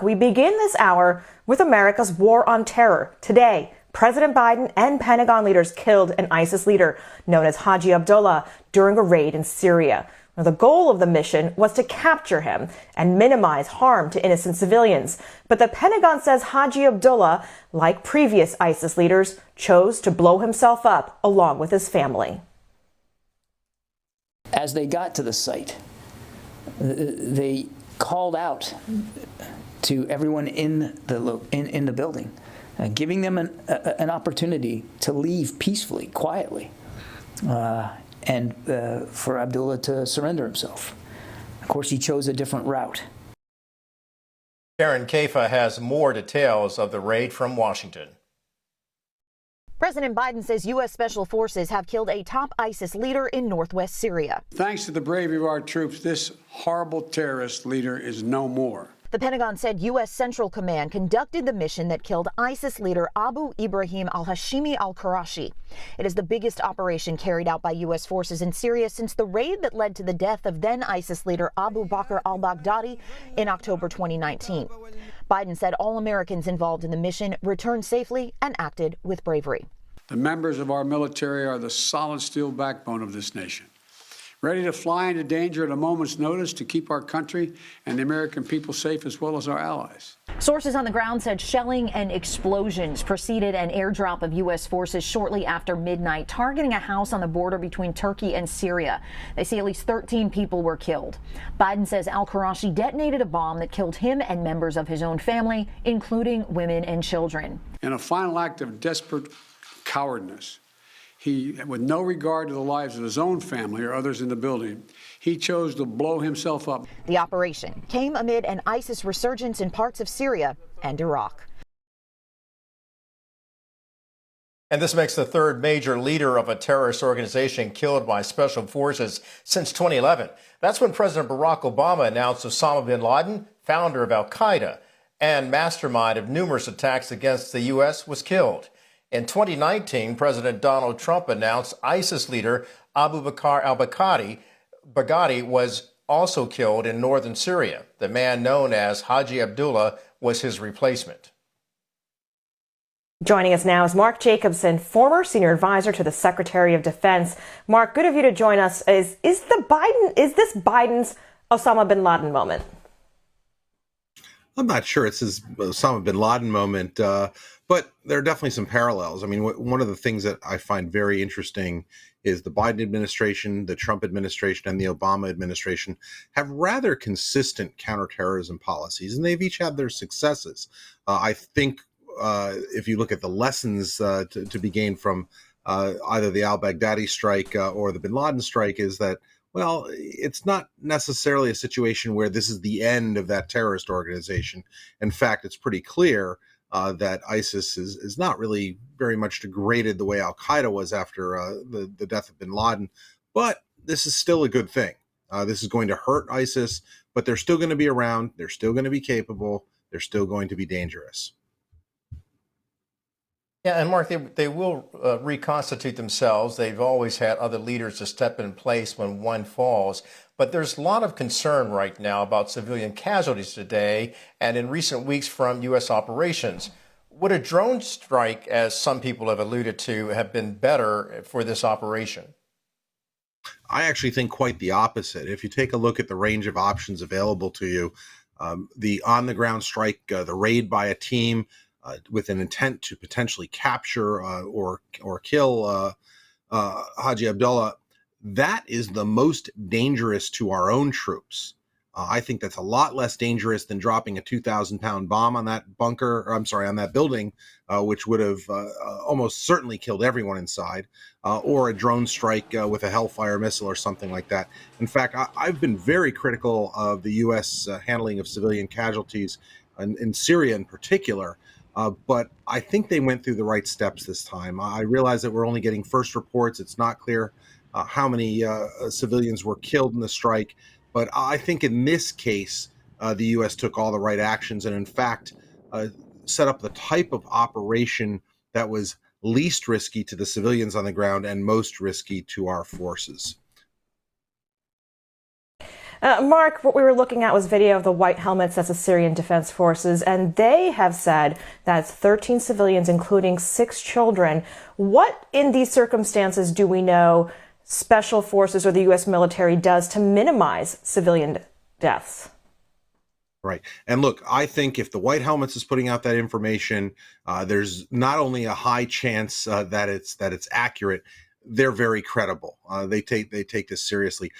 We begin this hour with America's war on terror. Today, President Biden and Pentagon leaders killed an ISIS leader known as Haji Abdullah during a raid in Syria. Now, the goal of the mission was to capture him and minimize harm to innocent civilians. But the Pentagon says Haji Abdullah, like previous ISIS leaders, chose to blow himself up along with his family. As they got to the site, they called out to everyone in the building, giving them an opportunity to leave peacefully, quietly, and for Abdullah to surrender himself. Of course, he chose a different route. Karen Kaifa has more details of the raid from Washington. President Biden says U.S. Special Forces have killed a top ISIS leader in northwest Syria. Thanks to the bravery of our troops, this horrible terrorist leader is no more. The Pentagon said U.S. Central Command conducted the mission that killed ISIS leader Abu Ibrahim al-Hashimi al-Qurashi. It is the biggest operation carried out by U.S. forces in Syria since the raid that led to the death of then ISIS leader Abu Bakr al-Baghdadi in October 2019. Biden said all Americans involved in the mission returned safely and acted with bravery. The members of our military are the solid steel backbone of this nation, ready to fly into danger at a moment's notice to keep our country and the American people safe as well as our allies. Sources on the ground said shelling and explosions preceded an airdrop of U.S. forces shortly after midnight, targeting a house on the border between Turkey and Syria. They say at least 13 people were killed. Biden says al-Qurashi detonated a bomb that killed him and members of his own family, including women and children. In a final act of desperate cowardness, he, with no regard to the lives of his own family or others in the building, he chose to blow himself up. The operation came amid an ISIS resurgence in parts of Syria and Iraq. And this makes the third major leader of a terrorist organization killed by special forces since 2011. That's when President Barack Obama announced Osama bin Laden, founder of al-Qaeda and mastermind of numerous attacks against the U.S., was killed. In 2019, President Donald Trump announced ISIS leader Abu Bakr al-Baghdadi was also killed in northern Syria. The man known as Haji Abdullah was his replacement. Joining us now is Mark Jacobson, former senior advisor to the Secretary of Defense. Mark, good of you to join us. Is this Biden's Osama bin Laden moment? I'm not sure it's his Osama bin Laden moment, but there are definitely some parallels. I mean, one of the things that I find very interesting is the Biden administration, the Trump administration, and the Obama administration have rather consistent counterterrorism policies, and they've each had their successes. I think if you look at the lessons to be gained from either the al-Baghdadi strike or the bin Laden strike is that, well, it's not necessarily a situation where this is the end of that terrorist organization. In fact, it's pretty clear that ISIS is not really very much degraded the way al-Qaeda was after the death of bin Laden. But this is still a good thing. This is going to hurt ISIS, but they're still going to be around. They're still going to be capable. They're still going to be dangerous. Yeah, and Mark, they will reconstitute themselves. They've always had other leaders to step in place when one falls. But there's a lot of concern right now about civilian casualties today and in recent weeks from U.S. operations. Would a drone strike, as some people have alluded to, have been better for this operation? I actually think quite the opposite. If you take a look at the range of options available to you, the on-the-ground strike, the raid by a team, with an intent to potentially capture or kill Haji Abdullah, that is the most dangerous to our own troops. I think that's a lot less dangerous than dropping a 2,000-pound bomb on that on that building, which would have almost certainly killed everyone inside, or a drone strike with a Hellfire missile or something like that. In fact, I've been very critical of the U.S. Handling of civilian casualties in Syria in particular. But I think they went through the right steps this time. I realize that we're only getting first reports. It's not clear how many civilians were killed in the strike. But I think in this case, the U.S. took all the right actions and, in fact, set up the type of operation that was least risky to the civilians on the ground and most risky to our forces. Mark, what we were looking at was video of the white helmets as the Syrian Defense Forces, and they have said that's 13 civilians, including 6 children. What in these circumstances do we know special forces or the U.S. military does to minimize civilian deaths? Right. And look, I think if the White Helmets is putting out that information, there's not only a high chance that it's accurate, they're very credible. They take this seriously.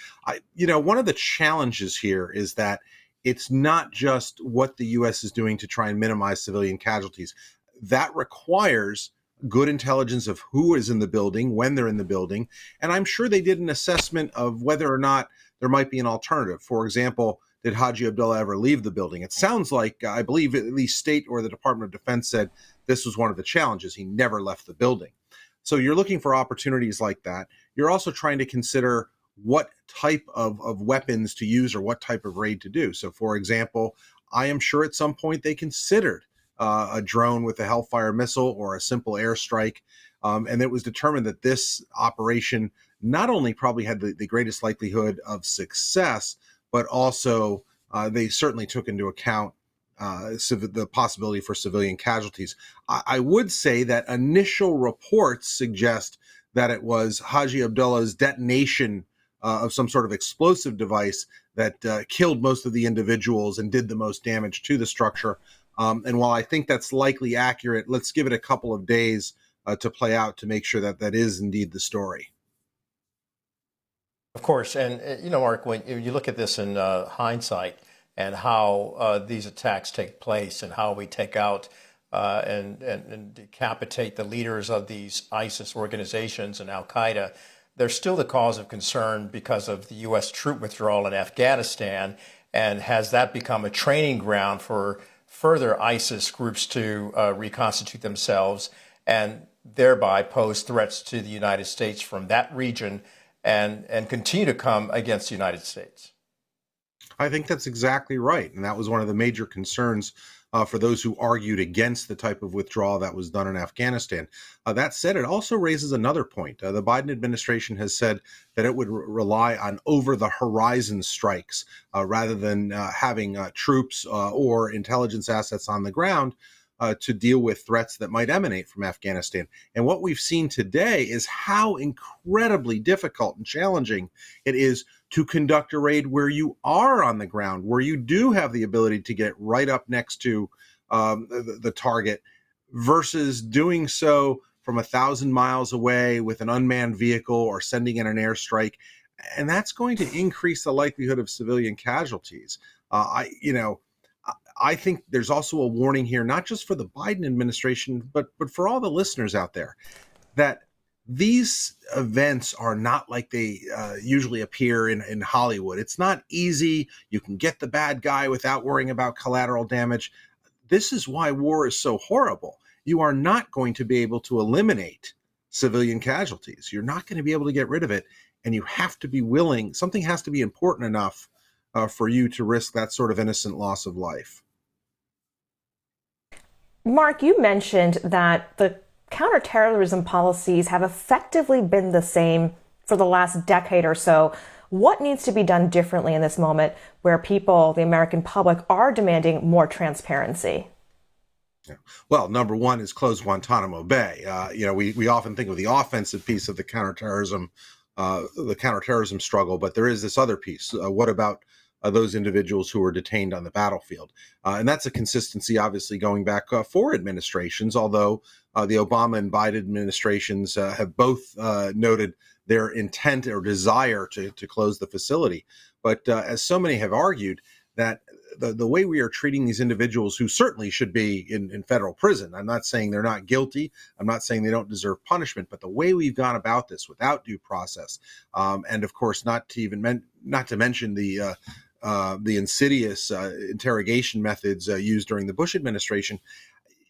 One of the challenges here is that it's not just what the U.S. is doing to try and minimize civilian casualties. That requires good intelligence of who is in the building, when they're in the building. And I'm sure they did an assessment of whether or not there might be an alternative. For example, did Haji Abdullah ever leave the building? It sounds like, I believe at least State or the Department of Defense said this was one of the challenges. He never left the building. So you're looking for opportunities like that. You're also trying to consider what type of weapons to use or what type of raid to do. So, for example, I am sure at some point they considered a drone with a Hellfire missile or a simple airstrike. And it was determined that this operation not only probably had the greatest likelihood of success, but also they certainly took into account the possibility for civilian casualties. I would say that initial reports suggest that it was Haji Abdullah's detonation of some sort of explosive device that killed most of the individuals and did the most damage to the structure. And while I think that's likely accurate, let's give it a couple of days to play out to make sure that that is indeed the story. Of course, and Mark, when you look at this in hindsight and how these attacks take place and how we take out and decapitate the leaders of these ISIS organizations and Al-Qaeda, they're still the cause of concern because of the U.S. troop withdrawal in Afghanistan. And has that become a training ground for further ISIS groups to reconstitute themselves and thereby pose threats to the United States from that region and continue to come against the United States? I think that's exactly right. And that was one of the major concerns for those who argued against the type of withdrawal that was done in Afghanistan. That said, it also raises another point. The Biden administration has said that it would rely on over-the-horizon strikes rather than having troops or intelligence assets on the ground to deal with threats that might emanate from Afghanistan. And what we've seen today is how incredibly difficult and challenging it is to conduct a raid where you are on the ground, where you do have the ability to get right up next to the target, versus doing so from 1,000 miles away with an unmanned vehicle or sending in an airstrike. And that's going to increase the likelihood of civilian casualties. I think there's also a warning here, not just for the Biden administration, but for all the listeners out there, that these events are not like they usually appear in Hollywood. It's not easy. You can get the bad guy without worrying about collateral damage. This is why war is so horrible. You are not going to be able to eliminate civilian casualties. You're not going to be able to get rid of it. And you have to be willing, something has to be important enough for you to risk that sort of innocent loss of life. Mark, you mentioned that the counterterrorism policies have effectively been the same for the last decade or so. What needs to be done differently in this moment where people, the American public, are demanding more transparency? Yeah. Well, number one is close Guantanamo Bay. We often think of the offensive piece of the counterterrorism struggle, but there is this other piece. What about those individuals who were detained on the battlefield? And that's a consistency, obviously, going back 4 administrations, although the Obama and Biden administrations have both noted their intent or desire to close the facility. But as so many have argued, that the way we are treating these individuals who certainly should be in federal prison, I'm not saying they're not guilty, I'm not saying they don't deserve punishment, but the way we've gone about this without due process, and of course not to mention the insidious interrogation methods used during the Bush administration,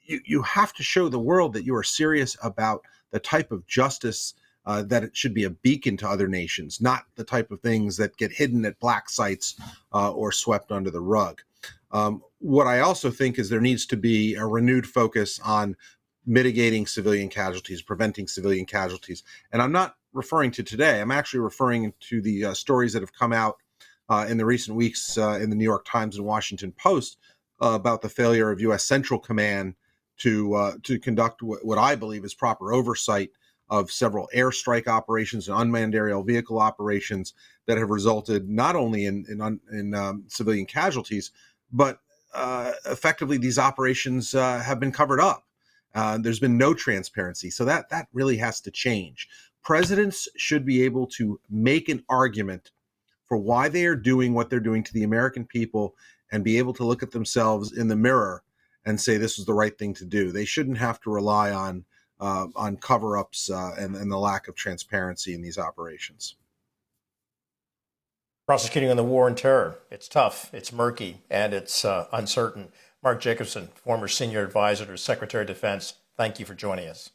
you have to show the world that you are serious about the type of justice that it should be a beacon to other nations, not the type of things that get hidden at black sites or swept under the rug. What I also think is there needs to be a renewed focus on mitigating civilian casualties, preventing civilian casualties. And I'm not referring to today. I'm actually referring to the stories that have come out in the recent weeks in the New York Times and Washington Post about the failure of U.S. Central Command to conduct what I believe is proper oversight of several airstrike operations and unmanned aerial vehicle operations that have resulted not only in civilian casualties, but effectively these operations have been covered up. There's been no transparency. So that really has to change. Presidents should be able to make an argument for why they are doing what they're doing to the American people and be able to look at themselves in the mirror and say this is the right thing to do. They shouldn't have to rely on cover-ups and the lack of transparency in these operations. Prosecuting on the war on terror. It's tough, it's murky, and it's uncertain. Mark Jacobson, former senior advisor to Secretary of Defense, thank you for joining us.